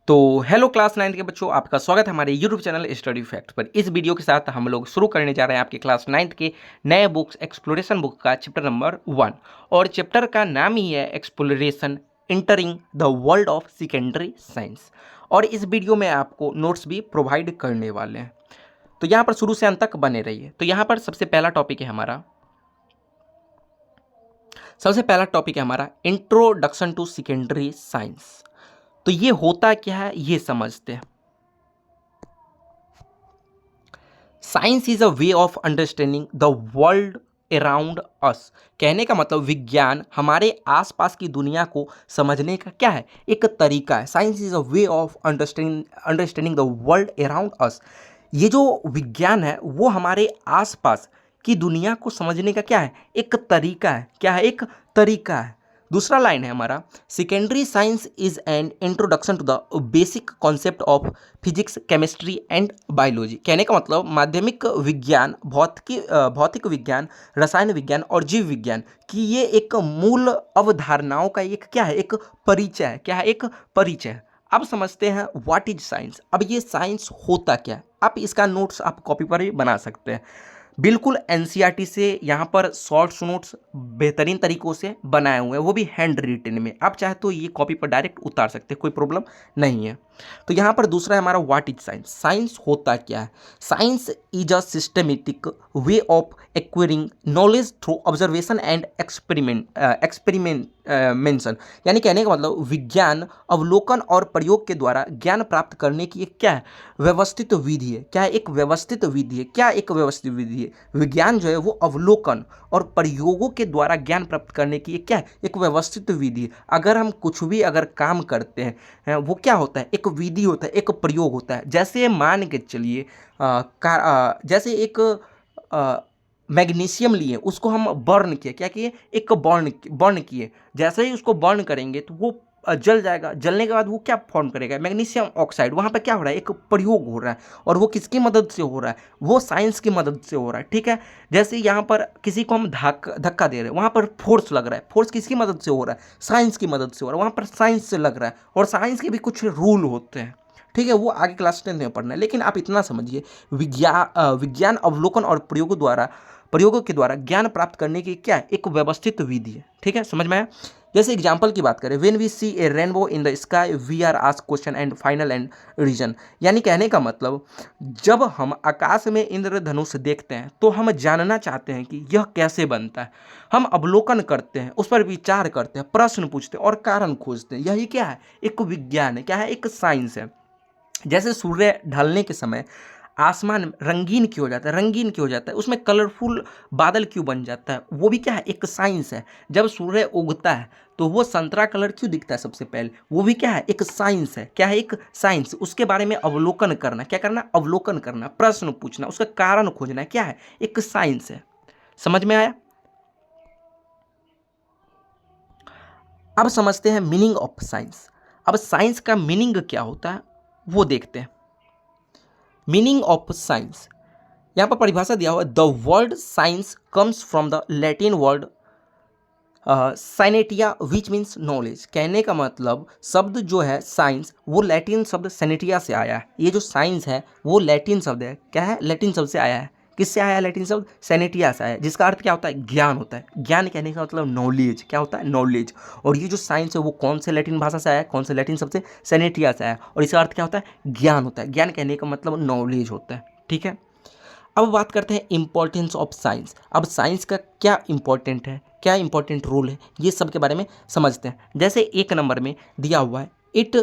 तो hello class 9th के बच्चों, आपका स्वागत है हमारे यूट्यूब चैनल स्टडी फैक्ट्स पर। इस वीडियो के साथ हम लोग शुरू करने जा रहे हैं आपके क्लास 9th के नए बुक्स एक्सप्लोरेशन बुक का चैप्टर नंबर 1। और चैप्टर का नाम ही है exploration entering the world of secondary science. और इस वीडियो में आपको नोट्स भी प्रोवाइड करने वाले हैं, तो यहाँ पर शुरू से अंत तक बने रहिए। तो यहाँ पर सबसे पहला टॉपिक है हमारा इंट्रोडक्शन टू सेकेंडरी साइंस। तो ये होता क्या है ये समझते हैं। Science is a way of understanding the world around us. कहने का मतलब विज्ञान हमारे आसपास की दुनिया को समझने का क्या है, एक तरीका है। Science is a way of understanding the world around us. ये जो विज्ञान है वो हमारे आसपास की दुनिया को समझने का क्या है, एक तरीका है। क्या है, एक तरीका है। दूसरा लाइन है हमारा, secondary science is an introduction to the basic concept of physics, chemistry and biology. कहने का मतलब माध्यमिक विज्ञान, भौतिक विज्ञान, रसायन विज्ञान और जीव विज्ञान की ये एक मूल अवधारणाओं का एक क्या है, एक परिचय है। क्या है, एक परिचय है। अब समझते हैं व्हाट इज साइंस। अब ये साइंस होता क्या है। आप इसका नोट्स आप कॉपी पर भी बना सकते हैं, बिल्कुल एनसीईआरटी से यहाँ पर शॉर्ट्स नोट्स बेहतरीन तरीकों से बनाए हुए हैं, वो भी हैंड रिटन में। आप चाहे तो ये कॉपी पर डायरेक्ट उतार सकते हैं, कोई प्रॉब्लम नहीं है। तो यहाँ पर दूसरा है हमारा व्हाट इज साइंस। साइंस होता क्या है। Science is a systematic way of acquiring knowledge through observation and experimentation. यानी कहने का मतलब विज्ञान अवलोकन और प्रयोग के द्वारा ज्ञान प्राप्त करने की एक क्या है, व्यवस्थित विधि है। क्या है, एक व्यवस्थित विधि है। क्या एक व्यवस्थित विधि है। विज्ञान जो है वो अवलोकन और प्रयोगों के द्वारा ज्ञान प्राप्त करने की एक क्या है, एक व्यवस्थित विधि है। अगर हम कुछ भी अगर काम करते हैं वो क्या होता है, एक विधि होता है, एक प्रयोग होता है। जैसे मान के चलिए जैसे एक मैग्नीशियम लिए, उसको हम बर्न किए। क्या किए, एक बर्न किए। जैसे ही उसको बर्न करेंगे तो वो जल जाएगा। जलने के बाद वो क्या फॉर्म करेगा, मैग्नीशियम ऑक्साइड। वहाँ पर क्या हो रहा है, एक प्रयोग हो रहा है। और वो किसकी मदद से हो रहा है, वो साइंस की मदद से हो रहा है। ठीक है, जैसे यहाँ पर किसी को हम धक्का दे रहे हैं, वहाँ पर फोर्स लग रहा है। फोर्स किसकी मदद से हो रहा है, साइंस की मदद से हो रहा है। वहाँ पर साइंस से लग रहा है, और साइंस के भी कुछ रूल होते हैं। ठीक है, वो आगे क्लास 10 में पढ़ना है। लेकिन आप इतना समझिए, विज्ञान अवलोकन और प्रयोगों के द्वारा ज्ञान प्राप्त करने की क्या है, एक व्यवस्थित विधि है। ठीक है, समझ में आया। जैसे एग्जाम्पल की बात करें, when we see a rainbow in the sky we are ask question and final and reason. यानी कहने का मतलब जब हम आकाश में इंद्रधनुष देखते हैं तो हम जानना चाहते हैं कि यह कैसे बनता है। हम अवलोकन करते हैं, उस पर विचार करते हैं, प्रश्न पूछते हैं और कारण खोजते हैं। यही क्या है, एक विज्ञान है। क्या है, एक साइंस है। जैसे सूर्य ढलने के समय आसमान रंगीन क्यों हो जाता है, रंगीन क्यों हो जाता है, उसमें कलरफुल बादल क्यों बन जाता है, वो भी क्या है, एक साइंस है। जब सूर्य उगता है तो वो संतरा कलर क्यों दिखता है सबसे पहले, वो भी क्या है, एक साइंस है। क्या है, एक साइंस। उसके बारे में अवलोकन करना। क्या करना, अवलोकन करना, प्रश्न पूछना, उसका कारण खोजना, क्या है, एक साइंस है। समझ में आया। अब समझते हैं मीनिंग ऑफ साइंस। अब साइंस का मीनिंग क्या होता है वो देखते हैं। मीनिंग ऑफ साइंस, यहाँ पर परिभाषा दिया हुआ है, the word science comes from the Latin word scientia which means knowledge. कहने का मतलब शब्द जो है साइंस, वो लैटिन शब्द सैनेटिया से आया है। ये जो साइंस है वो लैटिन शब्द है। क्या है, लैटिन शब्द से आया है। किससे आया है, लैटिन शब्द सैनेटिया से आया है, जिसका अर्थ क्या होता है, ज्ञान होता है। ज्ञान कहने का मतलब नॉलेज। क्या होता है, नॉलेज। और ये जो साइंस है वो कौन से लैटिन भाषा से आया है, कौन से लैटिन शब्द से, सैनेटिया से आया है। और इसका अर्थ क्या होता है, ज्ञान होता है। ज्ञान कहने का मतलब नॉलेज होता है। ठीक है, अब बात करते हैं इंपॉर्टेंस ऑफ साइंस। अब साइंस का क्या इंपॉर्टेंट है, क्या इंपॉर्टेंट रोल है, ये सब के बारे में समझते हैं। जैसे एक नंबर में दिया हुआ है, इट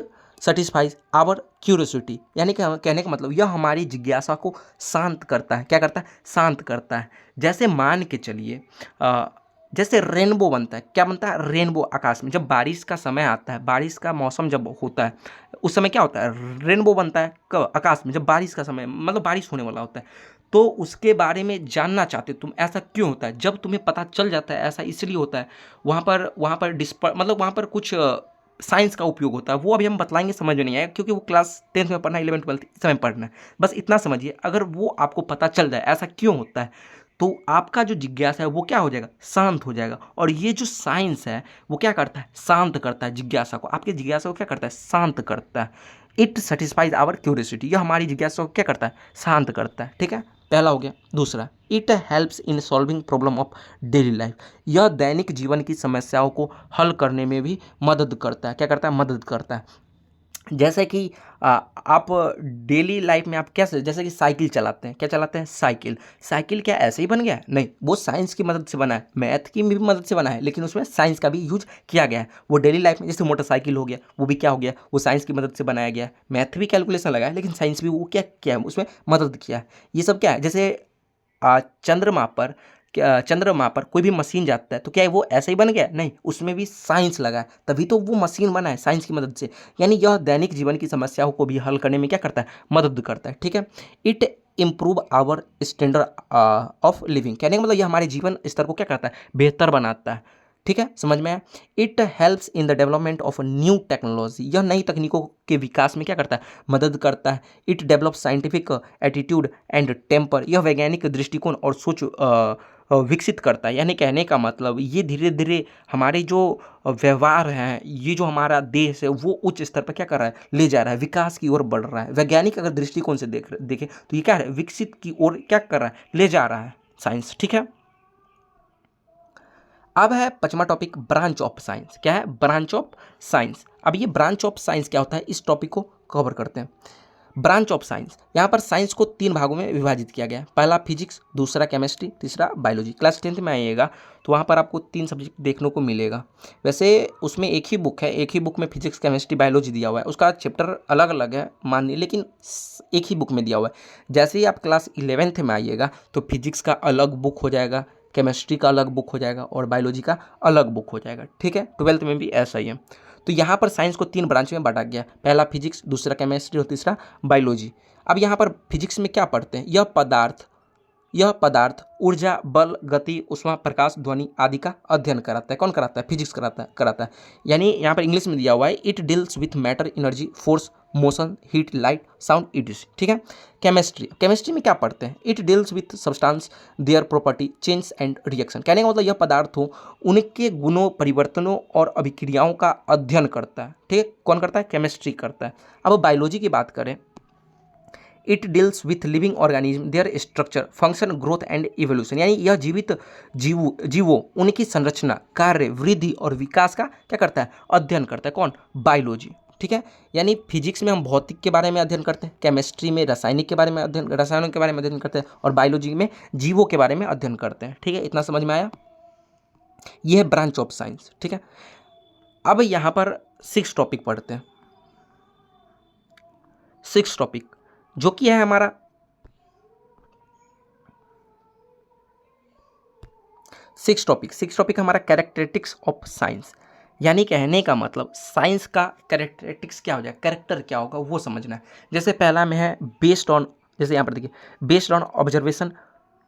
सेटिस्फाइज आवर क्यूरियोसिटी। यानी कि कहने का मतलब यह हमारी जिज्ञासा को शांत करता है। क्या करता है, शांत करता है। जैसे मान के चलिए जैसे रेनबो बनता है। क्या बनता है, रेनबो आकाश में। जब बारिश का समय आता है, बारिश का मौसम जब होता है, उस समय क्या होता है, रेनबो बनता है। कब, आकाश में, जब बारिश का समय, मतलब बारिश होने वाला होता है। तो उसके बारे में जानना चाहते हो तुम, ऐसा क्यों होता है। जब तुम्हें पता चल जाता है ऐसा इसलिए होता है, मतलब वहाँ पर कुछ साइंस का उपयोग होता है। वो अभी हम बतलाएंगे, समझ में नहीं आएगा क्योंकि वो क्लास 10th में पढ़ना है, 11th 12th इस समय पढ़ना है। बस इतना समझिए, अगर वो आपको पता चल जाए ऐसा क्यों होता है, तो आपका जो जिज्ञासा है वो क्या हो जाएगा, शांत हो जाएगा। और ये जो साइंस है वो क्या करता है, शांत करता है जिज्ञासा को, आपकी जिज्ञासा को क्या करता है, शांत करता है। इट सेटिस्फाइज आवर क्यूरियोसिटी, यह हमारी जिज्ञासा को क्या करता है, शांत करता है। ठीक है, पहला हो गया। दूसरा, it helps in solving problem of daily life, यह दैनिक जीवन की समस्याओं को हल करने में भी मदद करता है। क्या करता है, मदद करता है। जैसे कि आप डेली लाइफ में आप कैसे, जैसे कि साइकिल चलाते हैं, क्या चलाते हैं, साइकिल। साइकिल क्या ऐसे ही बन गया है, नहीं, वो साइंस की मदद से बना है, मैथ की भी मदद से बना है, लेकिन उसमें साइंस का भी यूज किया गया है। वो डेली लाइफ में जैसे मोटरसाइकिल हो गया, वो भी क्या हो गया, वो साइंस की मदद से बनाया गया है। मैथ भी कैलकुलेशन लगा है, लेकिन साइंस भी वो क्या किया है, उसमें मदद किया है। ये सब क्या है, जैसे चंद्रमा पर चंद्रमा पर कोई भी मशीन जाता है तो क्या है वो ऐसे ही बन गया, नहीं, उसमें भी साइंस लगा है, तभी तो वो मशीन बना है साइंस की मदद से। यानी यह दैनिक जीवन की समस्याओं को भी हल करने में क्या करता है, मदद करता है। ठीक है, it improve our standard of living, कहने का मतलब यह हमारे जीवन स्तर को क्या करता है, बेहतर बनाता है। ठीक है, समझ में आया। It helps in the development of new technology, यह नई तकनीकों के विकास में क्या करता है, मदद करता है। It develop scientific attitude and temper, यह वैज्ञानिक दृष्टिकोण और सोच विकसित करता है। यानी कहने का मतलब ये धीरे धीरे हमारे जो व्यवहार हैं, ये जो हमारा देश है वो उच्च स्तर पर क्या कर रहा है, ले जा रहा है, विकास की ओर बढ़ रहा है। वैज्ञानिक अगर दृष्टिकोण से देखें तो ये क्या है, विकसित की ओर क्या कर रहा है, ले जा रहा है साइंस। ठीक है, अब है पांचवा टॉपिक, ब्रांच ऑफ साइंस। क्या है, ब्रांच ऑफ साइंस। अब ये ब्रांच ऑफ साइंस क्या होता है, इस टॉपिक को कवर करते हैं। ब्रांच ऑफ साइंस, यहाँ पर साइंस को 3 भागों में विभाजित किया गया है। पहला फिजिक्स, दूसरा केमिस्ट्री, तीसरा बायोलॉजी। क्लास 10th में आइएगा तो वहाँ पर आपको 3 सब्जेक्ट देखने को मिलेगा। वैसे उसमें एक ही बुक है, एक ही बुक में फिजिक्स केमिस्ट्री बायोलॉजी दिया हुआ है, उसका चैप्टर अलग अलग है मानिए, लेकिन एक ही बुक में दिया हुआ है। जैसे ही आप क्लास 11th में आइएगा तो फिजिक्स का अलग बुक हो जाएगा, केमिस्ट्री का अलग बुक हो जाएगा और बायोलॉजी का अलग बुक हो जाएगा। ठीक है, 12th में भी ऐसा ही है। तो यहाँ पर साइंस को 3 ब्रांच में बांटा गया, पहला फिजिक्स, दूसरा केमिस्ट्री और तीसरा बायोलॉजी। अब यहाँ पर फिजिक्स में क्या पढ़ते हैं, यह पदार्थ ऊर्जा, बल, गति, ऊष्मा, प्रकाश, ध्वनि आदि का अध्ययन कराता है। कौन कराता है, फिजिक्स कराता है। यानी यहाँ पर इंग्लिश में दिया हुआ है, it deals with matter, energy, force, motion, heat, light, sound, it's. ठीक है, केमिस्ट्री में क्या पढ़ते हैं, it deals with substance, their property, change and reaction. कहने का मतलब यह पदार्थों, उनके गुणों, परिवर्तनों और अभिक्रियाओं का अध्ययन करता है। ठीक है, कौन करता है, केमिस्ट्री करता है। अब बायोलॉजी की बात करें, it deals with living organism, there structure, function, growth and evolution. यानी यह जीवित जीवों, उनकी संरचना, कार्य, वृद्धि और विकास का क्या करता है, अध्ययन करता है। कौन, बायोलॉजी। ठीक है, यानी फिजिक्स में हम भौतिक के बारे में अध्ययन करते हैं, केमिस्ट्री में रसायनों के बारे में अध्ययन करते हैं और बायोलॉजी में जीवों के बारे में अध्ययन करते हैं। ठीक है, इतना समझ में आया। यह है ब्रांच ऑफ साइंस। ठीक है, अब यहाँ पर 6 टॉपिक पढ़ते हैं। 6 टॉपिक जो कि है हमारा 6 टॉपिक हमारा कैरेक्टरिस्टिक्स ऑफ साइंस। यानी कहने का मतलब साइंस का कैरेक्टरिस्टिक्स क्या हो जाएगा, कैरेक्टर क्या होगा वो समझना है। जैसे पहला में है बेस्ड ऑन, जैसे यहाँ पर देखिए बेस्ड ऑन ऑब्जर्वेशन,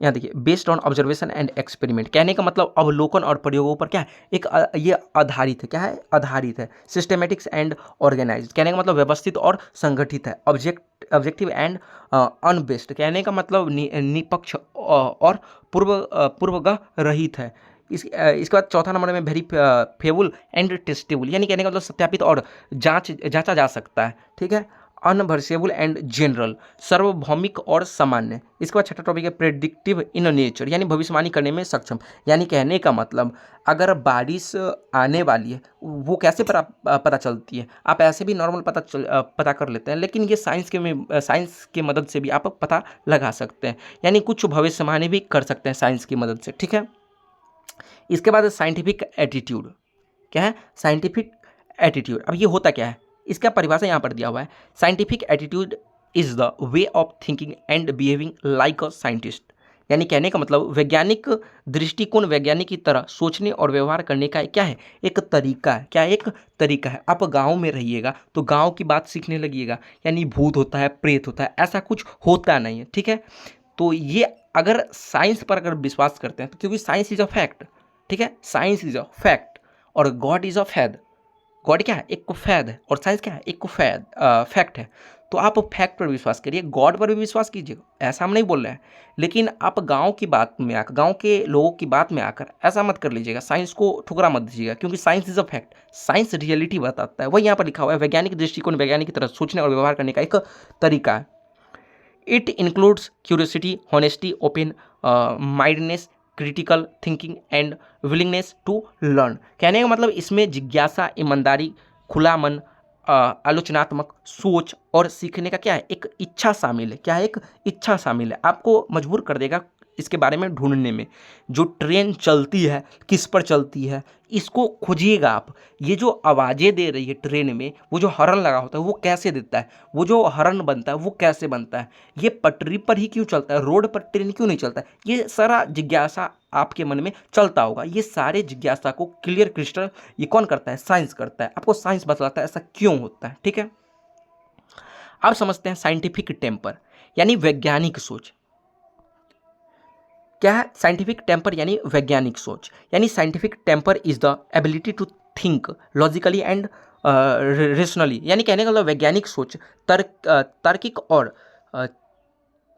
यहाँ देखिए based on observation and experiment. कहने का मतलब अवलोकन और प्रयोगों पर क्या है, एक ये आधारित है। क्या है, आधारित है। सिस्टमेटिक्स एंड ऑर्गेनाइज्ड, कहने का मतलब व्यवस्थित और संगठित है। ऑब्जेक्टिव एंड अनबेस्ड, कहने का मतलब निपक्ष और पूर्वग्रह रहित है। इसके बाद चौथा नंबर में वेरीफेबल एंड टेस्टेबल, यानी कहने का मतलब सत्यापित और जांचा जा सकता है। ठीक है, अनवर्सेबल एंड जनरल, सार्वभौमिक और सामान्य। इसके बाद छठा टॉपिक है प्रेडिक्टिव इन नेचर, यानी भविष्यवाणी करने में सक्षम। यानी कहने का मतलब अगर बारिश आने वाली है वो कैसे पता चलती है, आप ऐसे भी नॉर्मल पता कर लेते हैं, लेकिन ये साइंस की मदद से भी आप पता लगा सकते हैं। यानी कुछ भविष्यवाणी भी कर सकते हैं साइंस की मदद से। ठीक है, इसके बाद साइंटिफिक एटीट्यूड। क्या है, साइंटिफिक एटीट्यूड। अब ये होता क्या है, इसका परिभाषा यहाँ पर दिया हुआ है। Scientific attitude is the way of thinking and behaving like a scientist. यानी कहने का मतलब वैज्ञानिक दृष्टिकोण, वैज्ञानिक की तरह सोचने और व्यवहार करने का क्या है, एक तरीका है। क्या एक तरीका है। आप गांव में रहिएगा तो गांव की बात सीखने लगिएगा, यानी भूत होता है, प्रेत होता है, ऐसा कुछ होता नहीं है। ठीक है, तो ये अगर साइंस पर अगर विश्वास करते हैं तो, क्योंकि साइंस इज अ फैक्ट। ठीक है, साइंस इज अ फैक्ट और गॉड इज अ फैद। गॉड क्या है, एक को फैद है और साइंस क्या है, एक को फैक्ट है। तो आप फैक्ट पर विश्वास करिए, गॉड पर भी विश्वास कीजिए, ऐसा हम नहीं बोल रहे हैं। लेकिन आप गांव की बात में आकर, गांव के लोगों की बात में आकर ऐसा मत कर लीजिएगा, साइंस को ठुकरा मत दीजिएगा, क्योंकि science is a fact, science reality बताता है। वही यहाँ पर लिखा हुआ है, वैज्ञानिक दृष्टिकोण वैज्ञानिक की तरह सोचने और व्यवहार करने का एक तरीका है। It includes curiosity, honesty, open mindness, critical thinking and willingness to learn. कहने का मतलब इसमें जिज्ञासा, ईमानदारी, खुला मन, आलोचनात्मक सोच और सीखने का क्या है, एक इच्छा शामिल है। क्या है, एक इच्छा शामिल है, आपको मजबूर कर देगा इसके बारे में ढूंढने में। जो ट्रेन चलती है किस पर चलती है, इसको खोजिएगा आप। ये जो आवाज़ें दे रही है ट्रेन में, वो जो हॉर्न लगा होता है वो कैसे देता है, वो जो हॉर्न बनता है वो कैसे बनता है, ये पटरी पर ही क्यों चलता है, रोड पर ट्रेन क्यों नहीं चलता है, ये सारा जिज्ञासा आपके मन में चलता होगा। ये सारे जिज्ञासा को क्लियर क्रिस्टल ये कौन करता है, साइंस करता है। आपको साइंस बतलाता है ऐसा क्यों होता है, ठीक है। अब समझते हैं साइंटिफिक टेम्पर यानी वैज्ञानिक सोच। क्या है साइंटिफिक टेम्पर यानी वैज्ञानिक सोच? यानी scientific temper is the ability to think logically and rationally. यानी कहने का मतलब वैज्ञानिक सोच तार्किक और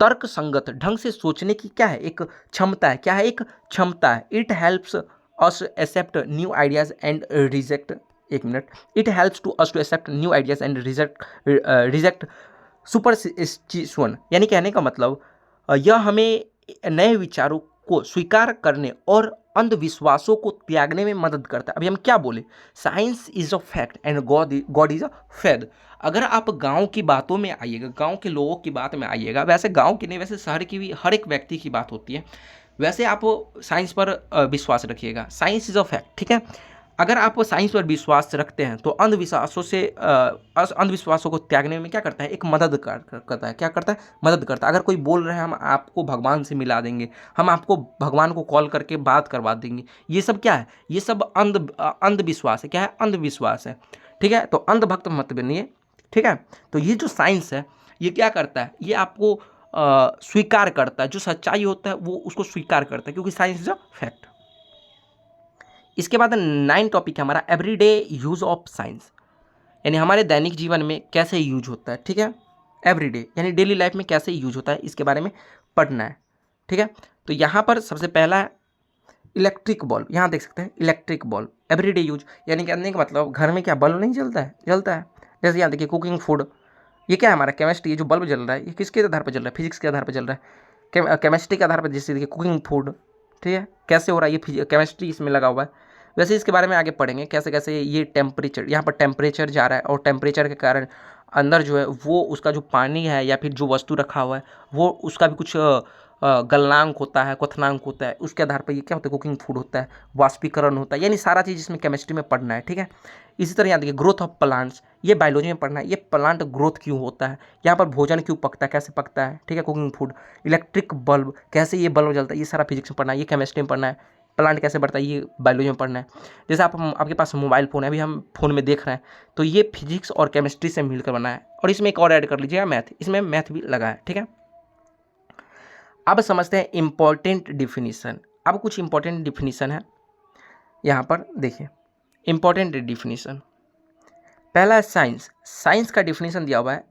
तर्क संगत ढंग से सोचने की क्या है, एक क्षमता है। क्या है, एक क्षमता है। It helps us accept new ideas and reject, एक मिनट, it helps to us to accept new ideas and reject superstition. यानी कहने का मतलब यह हमें नए विचारों को स्वीकार करने और अंधविश्वासों को त्यागने में मदद करता है। अभी हम क्या बोले, science is a fact and God is a faith. अगर आप गांव की बातों में आइएगा, गांव के लोगों की बात में आइएगा, वैसे गांव की नहीं, वैसे शहर की भी हर एक व्यक्ति की बात होती है, वैसे आप साइंस पर विश्वास रखिएगा। साइंस इज अ फैक्ट, ठीक है। अगर आप साइंस पर विश्वास रखते हैं तो अंधविश्वासों से अंधविश्वासों को त्यागने में क्या करता है, एक मदद करता है। क्या करता है, मदद करता है। अगर कोई बोल रहे हैं हम आपको भगवान से मिला देंगे, हम आपको भगवान को कॉल करके बात करवा देंगे, ये सब क्या है, ये सब अंधविश्वास है। क्या है, अंधविश्वास है, ठीक है। तो अंधभक्त मत बनिए, ठीक है। तो ये जो साइंस है ये क्या करता है, ये आपको स्वीकार करता है, जो सच्चाई होता है वो उसको स्वीकार करता है, क्योंकि साइंस इज अ फैक्ट। इसके बाद 9 टॉपिक है हमारा एवरीडे यूज ऑफ साइंस, यानी हमारे दैनिक जीवन में कैसे यूज होता है, ठीक है। एवरीडे यानी डेली लाइफ में कैसे यूज होता है, इसके बारे में पढ़ना है, ठीक है। तो यहाँ पर सबसे पहला है इलेक्ट्रिक बल्ब। यहाँ देख सकते हैं इलेक्ट्रिक बल्ब, एवरीडे यूज, यानी कहने का मतलब घर में क्या बल्ब नहीं जलता है, जलता है। जैसे यहाँ देखिए कुकिंग फूड, ये क्या है हमारा केमिस्ट्री, ये जो बल्ब जल रहा है ये किसके आधार पर जल रहा है, फिजिक्स के आधार पर जल रहा है, केमिस्ट्री के आधार पर। जैसे देखिए कुकिंग फूड, ठीक है, कैसे हो रहा है, ये केमिस्ट्री इसमें लगा हुआ है। वैसे इसके बारे में आगे पढ़ेंगे कैसे कैसे ये टेम्परेचर, यहाँ पर टेम्परेचर जा रहा है और टेम्परेचर के कारण अंदर जो है वो उसका जो पानी है या फिर जो वस्तु रखा हुआ है वो उसका भी कुछ गलनांक होता है, क्वथनांक होता है, उसके आधार पर ये क्या होता है, कुकिंग फूड होता है, वाष्पीकरण होता है, यानी सारा चीज़ इसमें केमिस्ट्री में पढ़ना है, ठीक है। इसी तरह यहाँ देखिए ग्रोथ ऑफ प्लांट्स, ये बायोलॉजी में पढ़ना है, ये प्लांट ग्रोथ क्यों होता है, यहाँ पर भोजन क्यों पकता है, कैसे पकता है, ठीक है, कुकिंग फूड। इलेक्ट्रिक बल्ब, कैसे ये बल्ब जलता है, ये सारा फिजिक्स में पढ़ना है, ये केमिस्ट्री में पढ़ना है। प्लांट कैसे बढ़ता है, ये बायोलॉजी में पढ़ना है। जैसे आपके पास मोबाइल फ़ोन है, अभी हम फ़ोन में देख रहे हैं, तो ये फिजिक्स और केमिस्ट्री से मिलकर बना है। और इसमें एक और ऐड कर लीजिएगा मैथ, इसमें मैथ भी लगा है, ठीक है। अब समझते हैं इंपॉर्टेंट डिफिनीसन। अब कुछ इंपॉर्टेंट डिफिनीसन है यहाँ पर, देखिए इंपॉर्टेंट डिफिनीसन। पहला है साइंस। साइंस का डिफिनीसन दिया हुआ है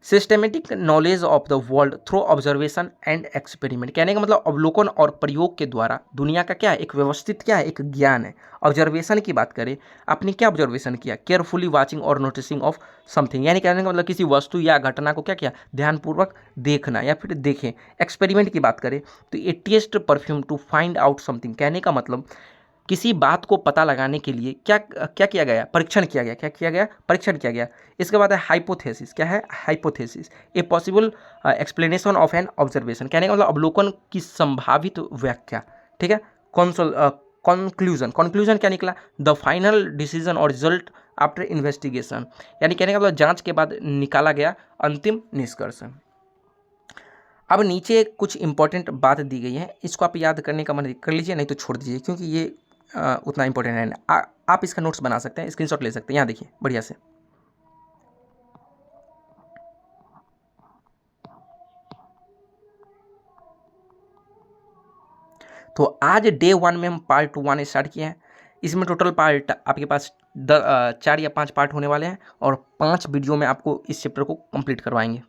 systematic knowledge of the world through observation and experiment. कहने का मतलब अवलोकन और प्रयोग के द्वारा दुनिया का क्या है, एक व्यवस्थित क्या है, एक ज्ञान है। ऑब्जर्वेशन की बात करें, आपने क्या ऑब्जर्वेशन किया, केयरफुली वाचिंग और नोटिसिंग ऑफ समथिंग, यानी कहने का मतलब किसी वस्तु या घटना को क्या किया, ध्यानपूर्वक देखना या फिर देखें। एक्सपेरिमेंट की बात करें तो ये test perform to find out something, कहने का मतलब किसी बात को पता लगाने के लिए क्या क्या किया गया, परीक्षण किया गया। क्या किया गया, परीक्षण किया गया। इसके बाद है हाइपोथेसिस। क्या है, hypothesis, a possible explanation of an observation, कहने का मतलब अवलोकन की संभावित व्याख्या, ठीक है। कंक्लूजन, कंक्लूजन क्या निकला, द फाइनल डिसीजन और रिजल्ट आफ्टर इन्वेस्टिगेशन, यानी कहने का मतलब जांच के बाद निकाला गया अंतिम निष्कर्ष। अब नीचे कुछ इंपॉर्टेंट बात दी गई है, इसको आप याद करने का मन कर लीजिए, नहीं तो छोड़ दीजिए, क्योंकि ये उतना इंपॉर्टेंट है ना। आप इसका नोट्स बना सकते हैं, स्क्रीनशॉट ले सकते हैं। यहाँ देखिए बढ़िया से, तो आज डे 1 में हम पार्ट 1 स्टार्ट किए हैं। इसमें टोटल पार्ट आपके पास 4 या 5 पार्ट होने वाले हैं और 5 वीडियो में आपको इस चैप्टर को कंप्लीट करवाएंगे।